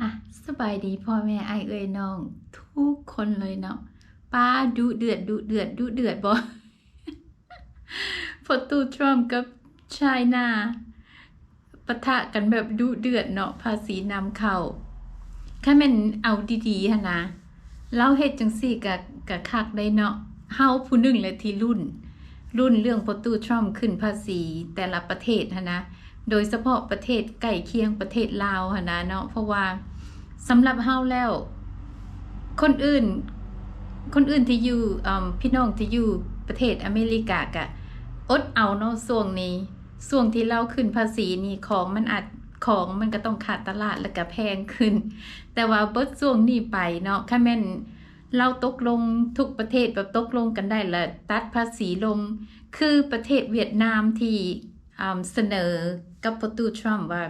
อ่ะสบายดีพ่อแม่ไอเอ้ยน้องทุกคนเลยเนาะป้าดุเดือดดุเดือดดุเดือดบ่พอตูทรัมป์กับไชน่าปะทะกันแบบดุเดือดเนาะภาษีนำเข้าถ้าแม่นเอาดีๆหั่นนะเล่าเฮ็ดจังซี่กะคักได้เนาะเฮาผู้หนึ่งเลยที่รุ่นเรื่องพอตูทรัมป์ขึ้นภาษีแต่ละประเทศหั่นนะโดยเฉพาะประเทศใกล้เคียงประเทศลาวหั่นนะเนาะเพราะว่าสำหรับเฮาแล้วคนอื่นที่อยู่พี่น้องที่อยู่ประเทศอเมริกากะอดเอาเนาะช่วงที่เราขึ้นภาษีนี่ของมันก็ต้องขาดตลาดแล้วก็แพงขึ้นแต่ว่าเบิดช่วงนี้ไปเนาะถ้าแม่นเราตกลงทุกประเทศแบบตกลงกันได้ละตัดภาษีลงคือประเทศเวียดนามที่เสนอกับประตูทรัมป์ว่า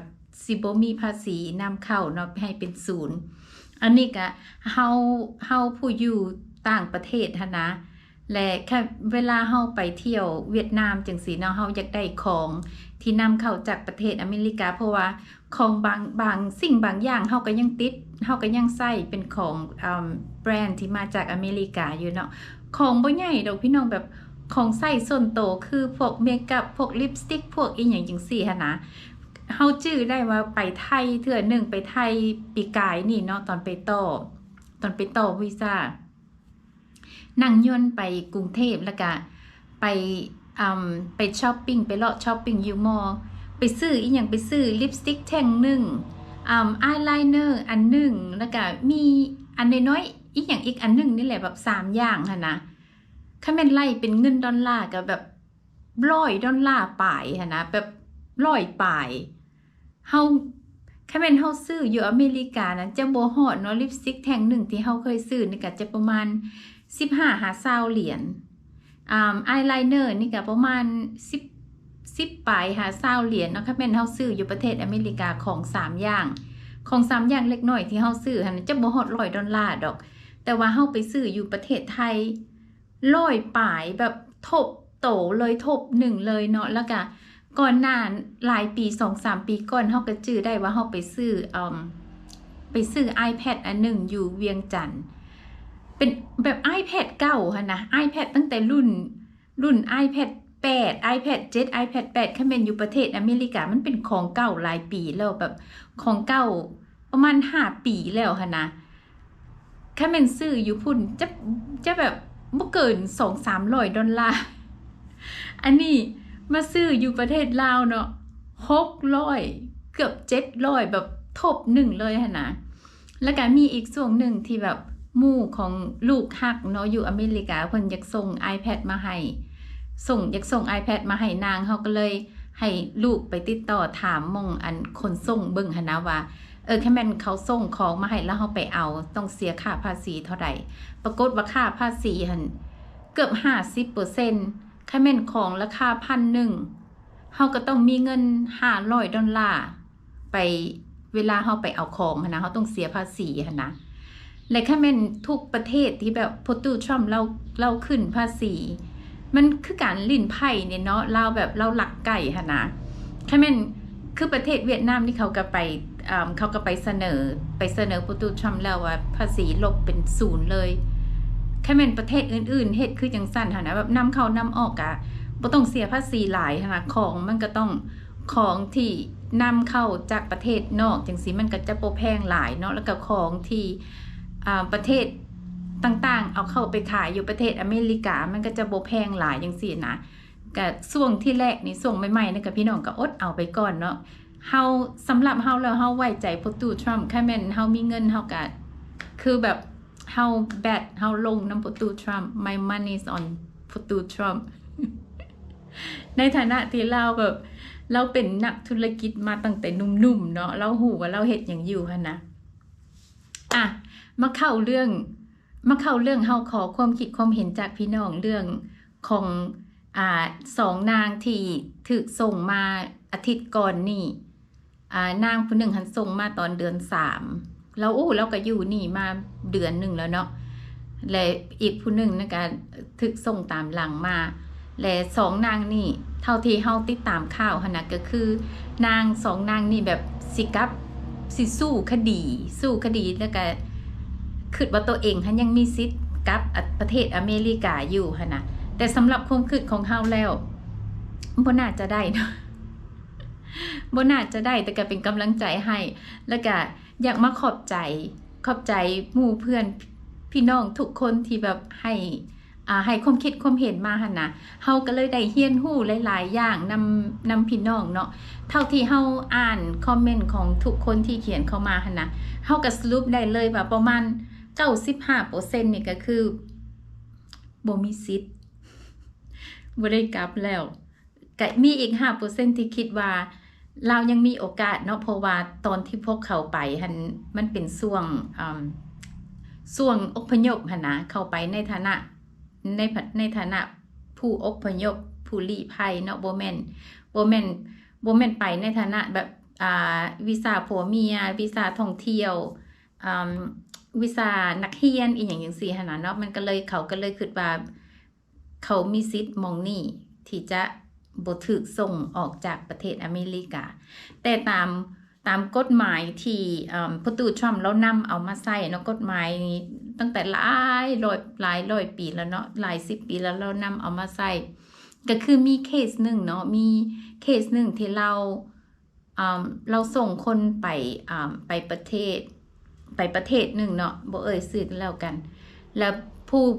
สิบ่มีภาษีนำเข้าเนาะให้เป็นศูนย์อันนี้ก็เฮาผู้อยู่ต่างประเทศหั่นนะและแค่เวลาเฮาไปเที่ยวเวียดนามจังซี่เนาะเฮาอยากได้ของที่นำเข้าจากประเทศอเมริกาเพราะว่าของบางสิ่งบางอย่างเฮาก็ยังติดเฮาก็ยังใช้เป็นของแบรนด์ที่มาจากอเมริกาอยู่เนาะของบ่ใหญ่ดอกพี่น้องแบบของใช้ส่วนโตวคือพวกเมคอัพพวกลิปสติกพวกอีหยังจังซี่หั่นนะเฮาจื้อได้ว่าไปไทยเทื่อนึงไปไทยปีกายนี่เนาะตอนไปต่อวีซ่านั่งยนต์ไปกรุงเทพแล้วก็ไปไปช้อปปิ้งไปเลาะช้อปปิ้งอยู่มอไปซื้ออีหยังไปซื้อลิปสติกแท่งหนึ่งอายไลเนอร์อันหนึ่งแล้วก็มีอันน้อยๆอีกอย่างอีกอันหนึ่งนี่แหละแบบ3อย่างค่ะนะถ้าแม่นไล่เป็นเงินดอลลาร์กับแบบ$100ป่ายค่ะนะแบบ100ป่ายเฮาถ้าแม่นเฮาซื้ออยู่อเมริกานะจะบ่ฮอดเนาะลิปสติกแท่งหนึ่งที่เฮาเคยซื้อนี่ก็จะประมาณ15-20 เหรียญอายไลเนอร์นี่ก็ประมาณ10ปลาย20 เหรียญเนาะค่ะแม่นเฮาซื้ออยู่ประเทศอเมริกาของ3อย่างเล็กน้อยที่เฮาซื้อหั่นจะบ่ฮอด$100ดอกแต่ว่าเฮาไปซื้ออยู่ประเทศไทย100ปลายแบบทบโตเลยทบ1เลยเนาะแล้วก็ก่อนหน้าหลายปี 2-3 ปีก่อนเฮาก็จื้อได้ว่าเฮาไปซื้อ iPad อันหนึ่งอยู่เวียงจันทน์เป็นแบบ iPad เก่าค่ะนะ iPad ตั้งแต่รุ่น iPad 8 iPad 7 iPad 8คันแม่นอยู่ประเทศอเมริกามันเป็นของเก่าหลายปีแล้วแบบของเก่าประมาณ5 ปีแล้วค่ะนะคันแม่นซื้ออยู่พุ่นจะแบบบ่เกิน$200-300อันนี้มาซื้ออยู่ประเทศลาวเนาะ600เกือบ700แบบทบ1เลยค่ะนะแล้วก็มีอีกช่วงหนึ่งที่แบบหมู่ของลูกฮักเนาะอยู่อเมริกาเพิ่นอยากส่ง iPad มาให้อยากส่ง iPad มาให้นางเฮาก็เลยให้ลูกไปติดต่อถามหม่องอันคนส่งเบิ่งหั่นนะว่าแค่แม่นเขาส่งของมาให้แล้วเฮาไปเอาต้องเสียค่าภาษีเท่าใดปรากฏว่าค่าภาษีหั่นเกือบ 50%ค่าแม่นของราคา1,000เฮาก็ต้องมีเงิน$500ไปเวลาเฮาไปเอาของหั่นนะเฮาต้องเสียภาษีหั่นนะและค่าแม่นทุกประเทศที่แบบพอตูทรัมป์เราขึ้นภาษีมันคือการลิ้นไผ่เนี่ยเนาะเราแบบเราหลักไก่ค่ะนะค่าแม่นคือประเทศเวียดนามที่เขาก็ไปเสนอพอตูทรัมป์แล้วว่าภาษีลบเป็น0เลยค่าแม่นประเทศอื่นๆเฮ็ดคือจังซั่นค่ะนะแบบนำเข้านำออกอะบ่ต้องเสียภาษีหลายค่ะของมันก็ต้องของที่นำเข้าจากประเทศนอกจังซี่มันก็จะบ่แพงหลายเนาะแล้วก็ของที่ประเทศต่างๆเอาเข้าไปขายอยู่ประเทศอเมริกามันก็จะบ่แพงหลายจังซี่นะก็ช่วงที่แรกนี่ช่วงใหม่ๆนี่ก็พี่น้องก็อดเอาไปก่อนเนาะเฮาสำหรับเฮาแล้วเฮาไว้ใจพอตูทรัมป์แค่แม่นเฮามีเงินเฮาก็คือแบบเฮาเฮาลงนำพอตูทรัมป์ my money is on พอตูทรัมป์ในฐานะที่เราแบบเราเป็นนักธุรกิจมาตั้งแต่นุ่มๆเนาะเราหูว่าเราเฮ็ดหยังอยู่หั่นนะมาเข้าเรื่องเฮาขอความคิดความเห็นจากพี่น้องเรื่องของ2นางที่ถูกส่งมาอาทิตย์ก่อนนี่นางผู้หนึ่งหันส่งมาตอนเดือน3แล้วเราก็อยู่นี่มาเดือนหนึ่งแล้วเนาะและอีกผู้หนึ่งนะก็ถูกส่งตามหลังมาและ2นางนี่เท่าที่เฮาติดตามข่าวหั่นน่ะก็คือนาง2นางนี่แบบสิ สิสู้คดีแล้วก็คิดว่าตัวเองยังมีสิทธิ์กับประเทศอเมริกาอยู่หั่นนะแต่สำหรับความคิดของเฮาแล้วบ่น่าจะได้เนาะบ่น่าจะได้แต่ก็เป็นกำลังใจให้แล้วก็อยากมาขอบใจหมู่เพื่อนพี่น้องทุกคนที่แบบให้ความคิดความเห็นมาหั่นนะเฮาก็เลยได้เรียนรู้หลายๆอย่างนำพี่น้องเนาะเท่าที่เฮาอ่านคอมเมนต์ของทุกคนที่เขียนเข้ามาหั่นนะเฮาก็สรุปได้เลยว่าประมาณ 95% นี่ก็คือบ่มีสิทธิ์บ่ได้กลับแล้วก็มีอีก 5% ที่คิดว่าเรายังมีโอกาสเนาะเพราะว่าตอนที่พวกเขาไปมันเป็นช่วงอพยพหั่นนะเข้าไปในฐานะผู้อพยพผู้ลี้ภัยเนาะบ่แม่นไปในฐานะแบบวีซ่าผัวเมียวีซ่าท่องเที่ยววีซ่านักเรียนอีหยังจังซี่หั่นน่ะเนาะเขาก็เลยคิดว่าเขามีสิทธิ์มองนี่ที่จะบ่ถูกส่งออกจากประเทศอเมริกาแต่ตามกฎหมายที่ประตูทรัมป์เรานำเอามาใช้เนาะกฎหมายนี้ตั้งแต่หลายร้อยปีแล้วเนาะหลาย10 ปีแล้วเรานำเอามาใช้ก็คือมีเคสหนึ่งเนาะมีเคสหนึ่งที่เราส่งคนไปประเทศหนึ่งเนาะบ่เอ่ยชื่อกันแล้วกันแล้ว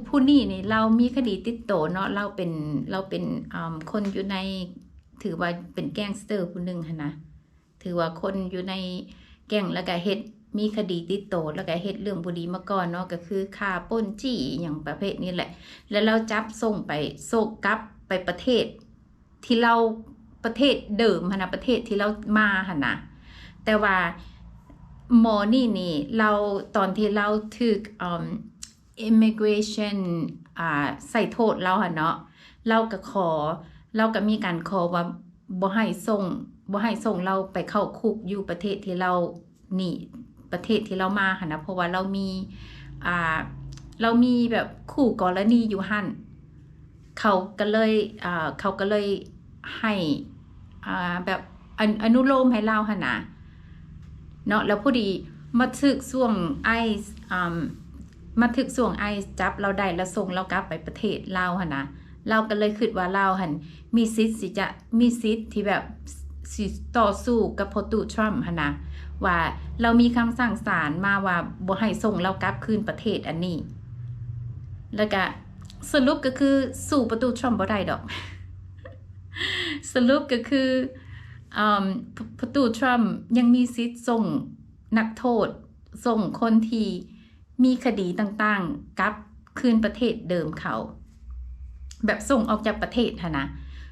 ผู้นี้นี่เรามีคดีติดโตเนาะเราเป็นคนอยู่ในถือว่าเป็นแก๊งสเตอร์ผู้หนึ่งหั่นนะถือว่าคนอยู่ในแก๊งแล้วก็มีคดีติดโตแล้วก็เฮ็ดเรื่องบ่ดีมาก่อนเนาะก็คือฆ่าปล้นจี้อย่างประเภทนี้แหละแล้วเราจับส่งกลับไปประเทศที่เราประเทศเดิมหั่นนะประเทศที่เรามาหั่นนะแต่ว่าหมอนี่เราตอนที่เราถูกimmigration ใส่โทษเราหั่นเนาะเราก็มีการขอว่าบ่ให้ส่งเราไปเข้าคุกอยู่ประเทศที่เรามาหั่นนะเพราะว่าเรามีแบบคู่กรณีอยู่หั่นเขาก็เลยให้แบบอนุโลมให้เราหั่นนะเนาะแล้วพอดีมาถึกช่วงไอจับเราได้แล้วส่งเรากลับไปประเทศลาวหั่นนะเราก็เลยคิดว่าลาวหั่นมีสิทธิ์ที่แบบสิต่อสู้กับประตูทรัมป์หั่นนะว่าเรามีคำสั่งศาลมาว่าบ่ให้ส่งเรากลับคืนประเทศอันนี้แล้วก็สรุปก็คือสู้ประตูทรัมป์บ่ได้ดอก สรุปก็คือประตูทรัมป์ยังมีสิทธิ์ส่งนักโทษส่งคนที่มีคดีต่างๆกลับคืนประเทศเดิมเขาแบบส่งออกจากประเทศหั่นนะ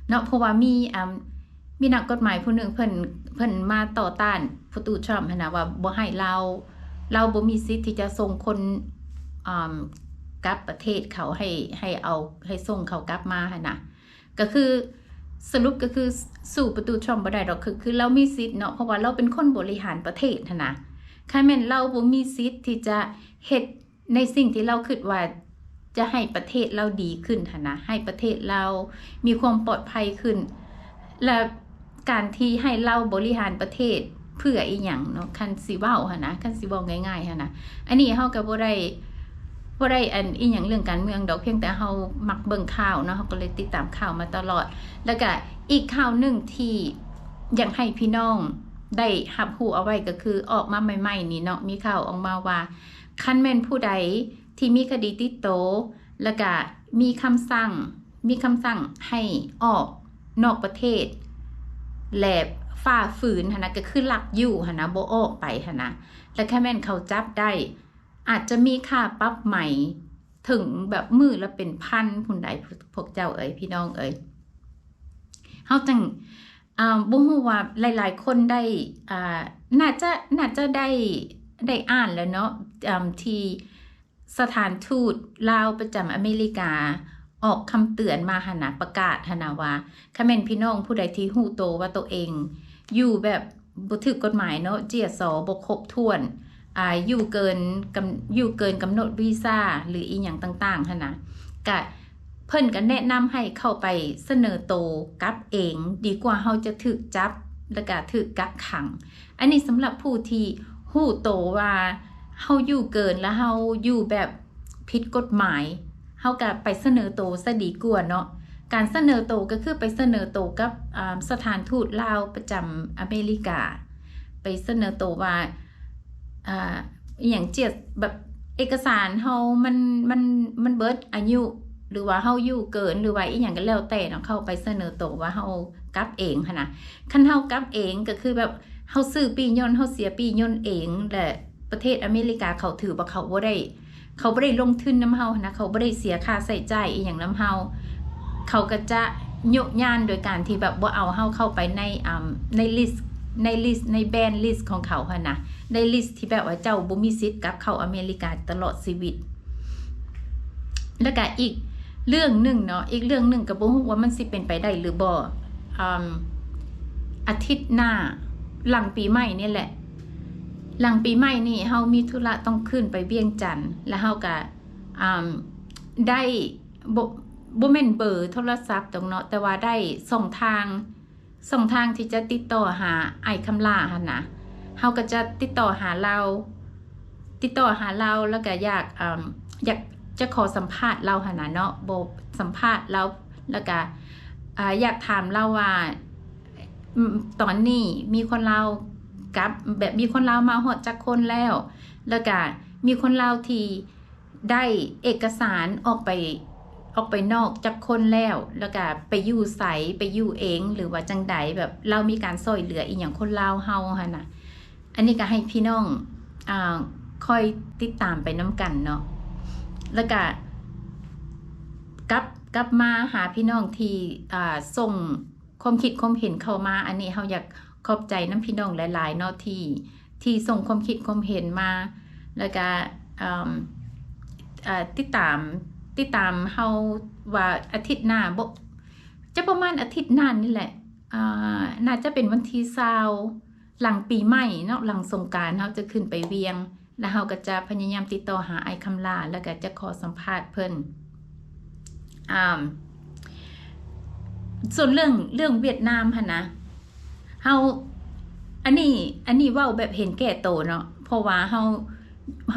เนาะเพราะว่ามีนักกฎหมายผู้หนึ่งเพิ่นมาต่อต้านประตูทรัมป์หั่นนะว่าบ่ให้เราบ่มีสิทธิ์ที่จะส่งคนกลับประเทศเขาให้ส่งเขากลับมาหั่นนะก็คือสรุปก็คือสู่ประตูทรัมป์บ่ได้ดอกคือเรามีสิทธิ์เนาะเพราะว่าเราเป็นคนบริหารประเทศหั่นนะคันแม่นเราบ่มีสิทธิ์ที่จะเฮ็ดในสิ่งที่เราคิดว่าจะให้ประเทศเราดีขึ้นหั่นนะให้ประเทศเรามีความปลอดภัยขึ้นและการที่ให้เราบริหารประเทศเพื่ออีหยังเนาะคันสิเว้าหั่นนะคันสิเว้าง่ายๆหั่นนะอันนี้เฮาก็บ่ได้อีหยังเรื่องการเมืองดอกเพียงแต่เฮามักเบิ่งข่าวเนาะเฮาก็เลยติดตามข่าวมาตลอดแล้วก็อีกข่าวนึงที่อยากให้พี่น้องได้รับรู้เอาไว้ก็คือออกมาใหม่ๆนี่เนาะมีข่าวออกมาว่าคันแม่นผู้ใดที่มีคดีติดโตแล้วก็มีคำสั่งให้ออกนอกประเทศและฝ่าฝืนหั่นนะก็คือลักอยู่หั่นนะบ่ออกไปหั่นนะแล้วคันแม่นเขาจับได้อาจจะมีค่าปรับใหม่ถึงแบบมือละเป็นพันพุ่นใดพวกเจ้าเอ๋ยพี่น้องเอ๋ยเฮาจังบ่ฮู้ว่าหลายๆคนได้น่าจะได้อ่านแล้วเนาะที่สถานทูตลาวประจำอเมริกาออกคำเตือนมาหั่นนะประกาศหั่นนะว่าคันแม่นพี่น้องผู้ใดที่ฮู้โตว่าตัวเองอยู่แบบบ่ถูกกฎหมายเนาะเจียสบ่ครบถ้วนอยู่เกินกำหนดวีซ่าหรืออีหยังต่างๆหั่นนะก็เพิ่นก็แนะนำให้เข้าไปเสนอโตกลับเองดีกว่าเฮาจะถูกจับแล้วก็ถูกกักขังอันนี้สำหรับผู้ที่ ฮู้โตว่าเฮาอยู่เกินแล้วเฮาอยู่แบบผิดกฎหมายเฮาก็ไปเสนอโตซะดีกว่าเนาะการเสนอโตก็คือไปเสนอโตกับสถานทูตลาวประจำอเมริกาไปเสนอโตว่าอย่างเจียแบบเอกสารเฮามันเบิดอายุหรือว่าเฮาอยู่เกินหรือว่าอีหยังก็แล้วแต่เนาะเข้าไปเสนอโตว่าเฮากลับเองหั่นน่ะคันเฮากลับเองก็คือแบบเฮาซื้อปีย่นเฮาเสียปีย่นเองและประเทศอเมริกาเขาถือว่าเขาบ่ได้ลงทุนนำเฮานะเขาบ่ได้เสียค่าใช้จ่ายอีหยังนำเฮาเขาก็จะยกย่านโดยการที่แบบบ่เอาเฮาเข้าไปในลิสต์ในแบนลิสต์ของเขาหั่นน่ะในลิสต์ที่แบบว่าเจ้าบ่มีสิทธิ์กลับเข้าอเมริกาตลอดชีวิตแล้วก็อีกเรื่องหนึ่งเนาะอีกเรื่องหนึ่งก็บ่ฮู้ว่ามันสิเป็นไปได้หรือบ่อาทิตย์หน้าหลังปีใหม่นี่แหละหลังปีใหม่นี่เฮามีธุระต้องขึ้นไปเวียงจันทน์แล้วเฮาก็ได้บ่แม่นเบอร์โทรศัพท์ตรงเนาะแต่ว่าได้ส่งทางที่จะติดต่อหาไอ้คำลาหั่นนะเฮาก็จะติดต่อหาเราแล้วก็อยากจะขอสัมภาษณ์เราหั่นน่ะเนาะบ่สัมภาษณ์เราแล้วก็อยากถามเราว่าตอนนี้มีคนลาวกับแบบมีคนลาวมาฮอดจักคนแล้วก็มีคนลาวที่ได้เอกสารออกไปนอกจากคนแล้วก็ไปอยู่ไสไปอยู่เองหรือว่าจังใดแบบเรามีการช่วยเหลืออีหยังคนลาวเฮาหั่นน่ะอันนี้ก็ให้พี่น้องคอยติดตามไปนำกันเนาะแล้วก็กลับมาหาพี่น้องที่ส่งความคิดความเห็นเข้ามาอันนี้เฮาอยากขอบใจน้ำพี่น้องหลายๆเนาะที่ส่งความคิดความเห็นมาแล้วก็ติดตามเฮาว่าอาทิตย์หน้าบ่จะประมาณอาทิตย์หน้านี่แหละน่าจะเป็นวันที่20หลังปีใหม่เนาะหลังสงกรานต์เฮาจะขึ้นไปเวียงแล้วเฮาก็จะพยายามติดต่อหาไอ้คำลาแล้วก็จะขอสัมภาษณ์เพิ่นส่วนเรื่องเวียดนามหั่นนะเฮาอันนี้เว้าแบบเห็นแก่โตเนาะเพราะว่าเฮ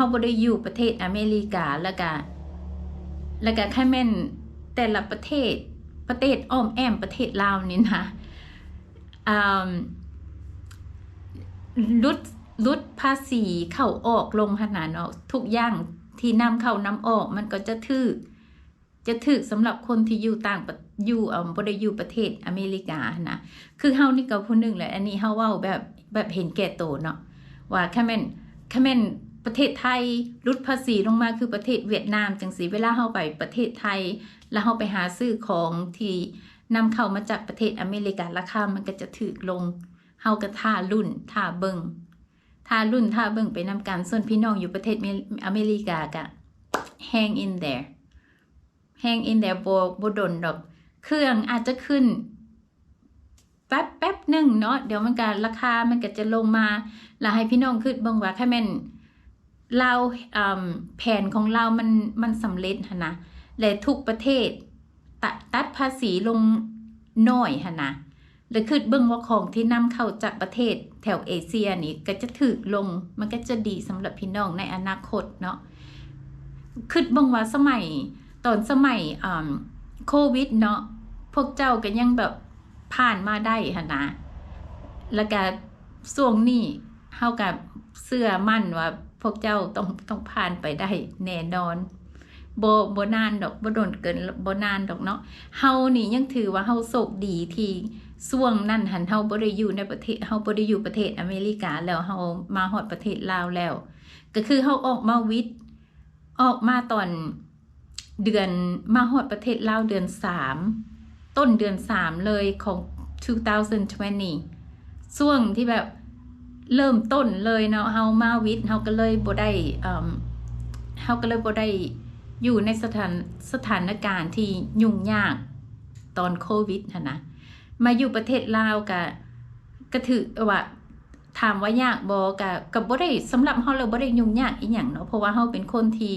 าบ่ได้อยู่ประเทศอเมริกาแล้วก็แค่แม่นแต่ละประเทศอ้อมแอมประเทศลาวนี่นะลดภาษีเข้าออกลงขนาดเนาะทุกอย่างที่นำเข้านำออกมันก็จะถึกสำหรับคนที่อยู่บ่ได้อยู่ประเทศอเมริกานะคือเฮานี่ก็ผู้นึงแหละอันนี้เฮาเว้าแบบเห็นแก่โตเนาะว่าแค่แม่นประเทศไทยลดภาษีลงมาคือประเทศเวียดนามจังซี่เวลาเฮาไปประเทศไทยแล้วเฮาไปหาซื้อของที่นำเข้ามาจากประเทศอเมริการาคามันก็จะถึกลงเฮาก็ท่ารุ่นท่าเบิ่งไปนำกันส่วนพี่น้องอยู่ประเทศอเมริกาก็ hang in there บ่ดนดอกเครื่องอาจจะขึ้นแป๊บนึงเนาะเดี๋ยวมันก็ราคามันก็จะลงมาแล้วให้พี่น้องคิดเบิ่งว่าถ้าแม่นเราแผนของเรามันสำเร็จหั่นนะและทุกประเทศตัดภาษีลงน้อยหั่นนะแล้วคิดเบิ่งว่าของที่นำเข้าจากประเทศแถวเอเชียนี่ก็จะถูกลงมันก็จะดีสำหรับพี่น้องในอนาคตเนาะคิดเบิ่งว่าสมัยโควิดเนาะพวกเจ้าก็ยังแบบผ่านมาได้หั่นนะแล้วก็ช่วงนี้เฮาก็เชื่อมั่นว่าพวกเจ้าต้องผ่านไปได้แน่นอนบ่นานดอกบ่โดนเกินบ่นานดอกเนาะเฮานี่ยังถือว่าเฮาโชคดีที่ช่วงนั้นหันเฮาบ่ได้อยู่ในประเทศเฮาบ่ได้อยู่ประเทศอเมริกาแล้วเฮามาฮอดประเทศลาวแล้วก็คือเฮาออกมาตอนเดือนมาฮอดประเทศลาวเดือน3ต้นเดือน3เลยของ2020ช่วงที่แบบเริ่มต้นเลยเนาะเฮามาเฮาก็เลยบ่ได้อยู่ในสถานการณ์ที่ยุ่งยากตอนโควิดนะมาอยู่ประเทศลาวก็ถือว่าถามว่ายากบ่ก็บ่ได้สำหรับเฮาแล้วบ่ได้ยุ่งยากอีหยังเนาะเพราะว่าเฮาเป็นคนที่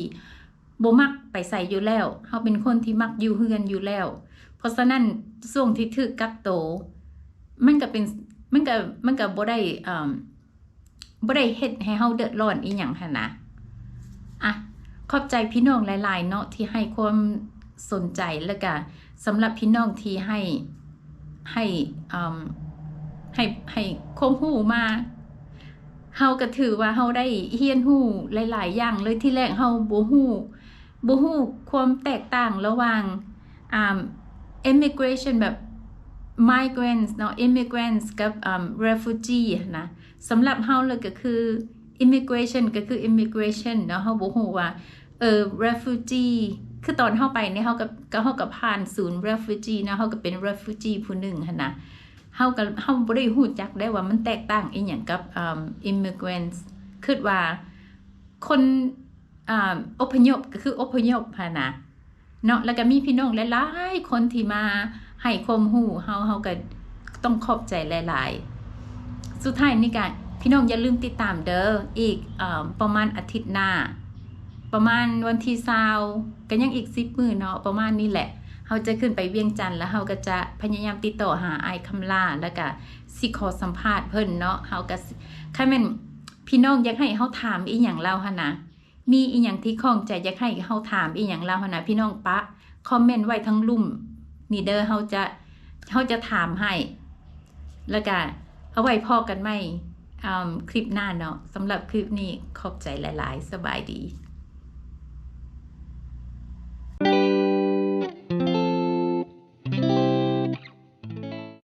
บ่มักไปใส่อยู่แล้วเฮาเป็นคนที่มักอยู่เฮือนอยู่แล้วเพราะฉะนั้นช่วงที่ถูกกักโตมันก็บ่ได้ บ่ได้เฮ็ดให้เฮาเดือดร้อนอีหยังหั่นนะอ่ะขอบใจพี่น้องหลายๆเนาะที่ให้ความสนใจแล้วก็สำหรับพี่น้องที่ให้ให้ความรู้มาเฮาก็ถือว่าเฮาได้เรียนรู้หลายๆอย่างเลยที่แรกเฮาบ่รู้ความแตกต่างระหว่างimmigration แบบ migrants เนาะ immigrants กับrefugee นะสำหรับเฮาเลยก็คือ immigration ก็คือ immigration เนาะเฮาบ่รู้ว่าrefugee คือตอนเฮาไปเนี่ยเฮาก็ผ่านศูนย์ refugee นะเฮาก็เป็น refugee ผู้หนึ่งหั่นนะเฮาบ่ได้รู้จักได้ว่ามันแตกต่างอีหยังกับimmigrants คิดว่าคนอพยพก็คืออพยพหั่นนะเนาะแล้วก็มีพี่น้องหลายๆคนที่มาให้ความรู้เฮาก็ต้องขอบใจหลายๆสุดท้ายนี่ก็พี่น้องอย่าลืมติดตามเด้ออีกประมาณอาทิตย์หน้าประมาณวันที่20ก็ยังอีก10 มื้อเนาะประมาณนี้แหละเฮาจะขึ้นไปเวียงจันทน์แล้วเฮาก็จะพยายามติดต่อหาอ้ายคำลาแล้วก็สิขอสัมภาษณ์เพิ่นเนาะเฮาก็คันแม่นพี่น้องอยากให้เฮาถามอีหยังเราหั่นนะมีอีหยังที่ข้องใจอยากให้เฮาถามอีหยังเราหั่นนะพี่น้องปะคอมเมนต์ไว้ทั้งลุ่มนี่เด้อเฮาจะถามให้แล้วก็เอาไว้พอกันใหม่คลิปหน้าเนาะสำหรับคลิปนี้ขอบใจหลายๆสบายดี